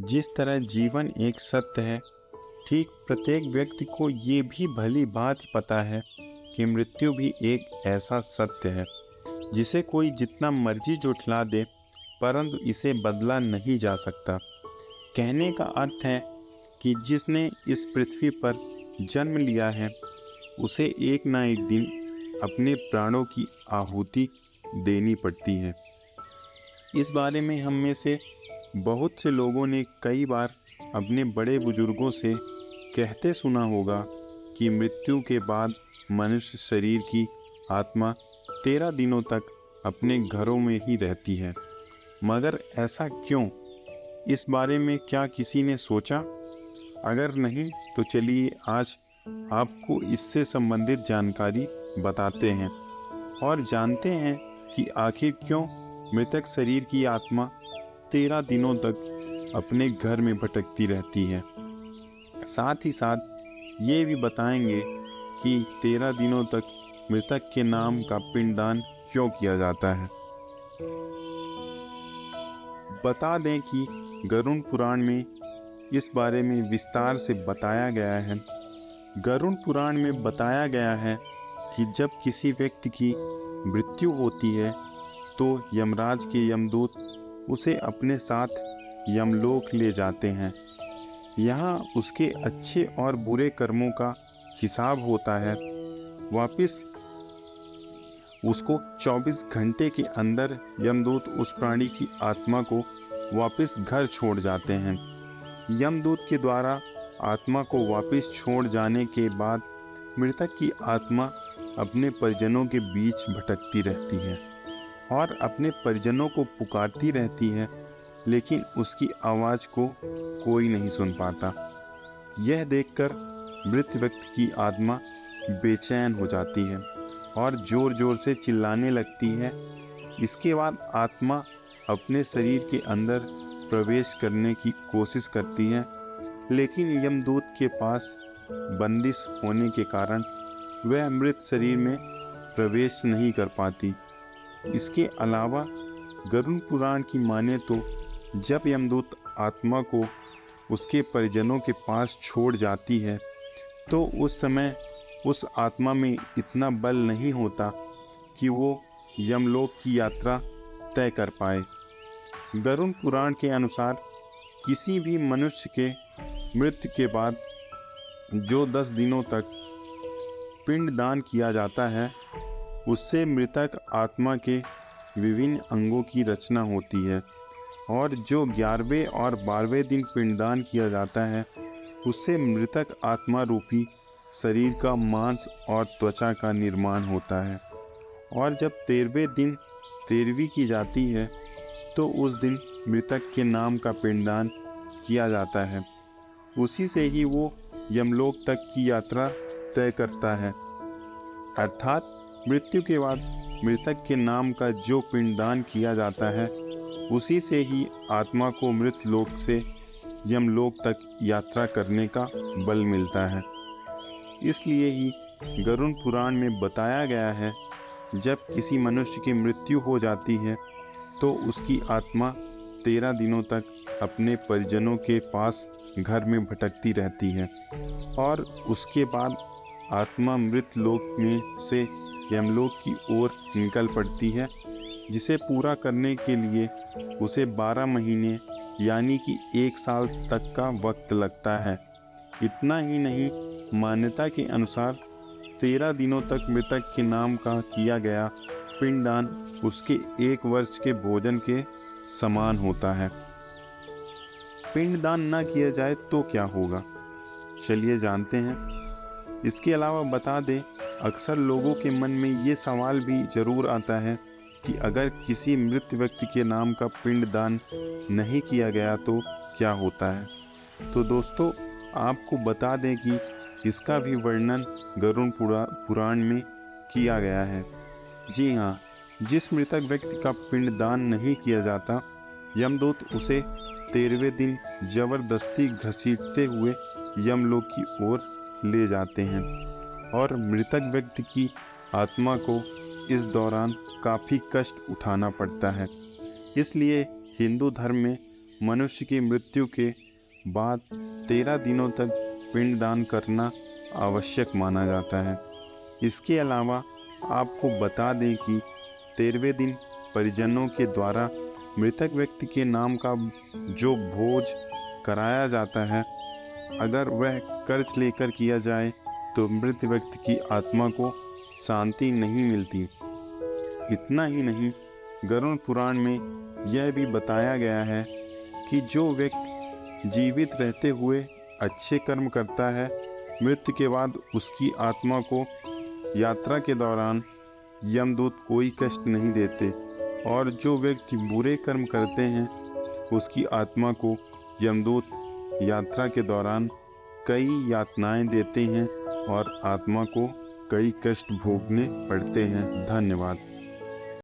जिस तरह जीवन एक सत्य है, ठीक प्रत्येक व्यक्ति को ये भी भली भांति पता है कि मृत्यु भी एक ऐसा सत्य है जिसे कोई जितना मर्जी झुठला दे, परंतु इसे बदला नहीं जा सकता। कहने का अर्थ है कि जिसने इस पृथ्वी पर जन्म लिया है, उसे एक ना एक दिन अपने प्राणों की आहुति देनी पड़ती है। इस बारे में हम में से बहुत से लोगों ने कई बार अपने बड़े बुजुर्गों से कहते सुना होगा कि मृत्यु के बाद मनुष्य शरीर की आत्मा 13 दिनों तक अपने घरों में ही रहती है। मगर ऐसा क्यों? इस बारे में क्या किसी ने सोचा? अगर नहीं तो चलिए आज आपको इससे संबंधित जानकारी बताते हैं और जानते हैं कि आखिर क्यों मृतक शरीर की आत्मा 13 दिनों तक अपने घर में भटकती रहती है। साथ ही साथ ये भी बताएंगे कि 13 दिनों तक मृतक के नाम का पिंडदान क्यों किया जाता है। बता दें कि गरुड़ पुराण में इस बारे में विस्तार से बताया गया है। गरुड़ पुराण में बताया गया है कि जब किसी व्यक्ति की मृत्यु होती है तो यमराज के यमदूत उसे अपने साथ यमलोक ले जाते हैं। यहाँ उसके अच्छे और बुरे कर्मों का हिसाब होता है। वापस उसको 24 घंटे के अंदर यमदूत उस प्राणी की आत्मा को वापस घर छोड़ जाते हैं। यमदूत के द्वारा आत्मा को वापस छोड़ जाने के बाद मृतक की आत्मा अपने परिजनों के बीच भटकती रहती है और अपने परिजनों को पुकारती रहती है, लेकिन उसकी आवाज़ को कोई नहीं सुन पाता। यह देखकर मृत व्यक्ति की आत्मा बेचैन हो जाती है और ज़ोर ज़ोर से चिल्लाने लगती है। इसके बाद आत्मा अपने शरीर के अंदर प्रवेश करने की कोशिश करती है, लेकिन यमदूत के पास बंदिश होने के कारण वह मृत शरीर में प्रवेश नहीं कर पाती। इसके अलावा गरुड़ पुराण की माने तो जब यमदूत आत्मा को उसके परिजनों के पास छोड़ जाती है तो उस समय उस आत्मा में इतना बल नहीं होता कि वो यमलोक की यात्रा तय कर पाए। गरुड़ पुराण के अनुसार किसी भी मनुष्य के मृत्यु के बाद जो 10 दिनों तक पिंडदान किया जाता है, उससे मृतक आत्मा के विभिन्न अंगों की रचना होती है और जो 11वें और 12वें दिन पिंडदान किया जाता है, उससे मृतक आत्मा रूपी शरीर का मांस और त्वचा का निर्माण होता है। और जब 13वें दिन 13वीं की जाती है तो उस दिन मृतक के नाम का पिंडदान किया जाता है। उसी से ही वो यमलोक तक की यात्रा तय करता है। अर्थात मृत्यु के बाद मृतक के नाम का जो पिंडदान किया जाता है, उसी से ही आत्मा को मृत लोक से यमलोक तक यात्रा करने का बल मिलता है। इसलिए ही गरुड़ पुराण में बताया गया है, जब किसी मनुष्य की मृत्यु हो जाती है तो उसकी आत्मा 13 दिनों तक अपने परिजनों के पास घर में भटकती रहती है और उसके बाद आत्मा मृत लोक में से यमलोक की ओर निकल पड़ती है, जिसे पूरा करने के लिए उसे 12 महीने यानी कि 1 साल तक का वक्त लगता है। इतना ही नहीं, मान्यता के अनुसार 13 दिनों तक मृतक के नाम का किया गया पिंडदान उसके 1 वर्ष के भोजन के समान होता है। पिंडदान न किया जाए तो क्या होगा, चलिए जानते हैं। इसके अलावा बता दें, अक्सर लोगों के मन में ये सवाल भी ज़रूर आता है कि अगर किसी मृत व्यक्ति के नाम का पिंडदान नहीं किया गया तो क्या होता है। तो दोस्तों, आपको बता दें कि इसका भी वर्णन गरुड़ पुराण में किया गया है। जी हाँ, जिस मृतक व्यक्ति का पिंडदान नहीं किया जाता, यमदूत उसे 13वें दिन जबरदस्ती घसीटते हुए यमलोक की ओर ले जाते हैं और मृतक व्यक्ति की आत्मा को इस दौरान काफ़ी कष्ट उठाना पड़ता है। इसलिए हिंदू धर्म में मनुष्य की मृत्यु के बाद 13 दिनों तक पिंडदान करना आवश्यक माना जाता है। इसके अलावा आपको बता दें कि 13वें दिन परिजनों के द्वारा मृतक व्यक्ति के नाम का जो भोज कराया जाता है, अगर वह कर्ज लेकर किया जाए तो मृत व्यक्ति की आत्मा को शांति नहीं मिलती। इतना ही नहीं, गरुड़ पुराण में यह भी बताया गया है कि जो व्यक्ति जीवित रहते हुए अच्छे कर्म करता है, मृत्यु के बाद उसकी आत्मा को यात्रा के दौरान यमदूत कोई कष्ट नहीं देते, और जो व्यक्ति बुरे कर्म करते हैं उसकी आत्मा को यमदूत यात्रा के दौरान कई यातनाएं देते हैं और आत्मा को कई कष्ट भोगने पड़ते हैं। धन्यवाद।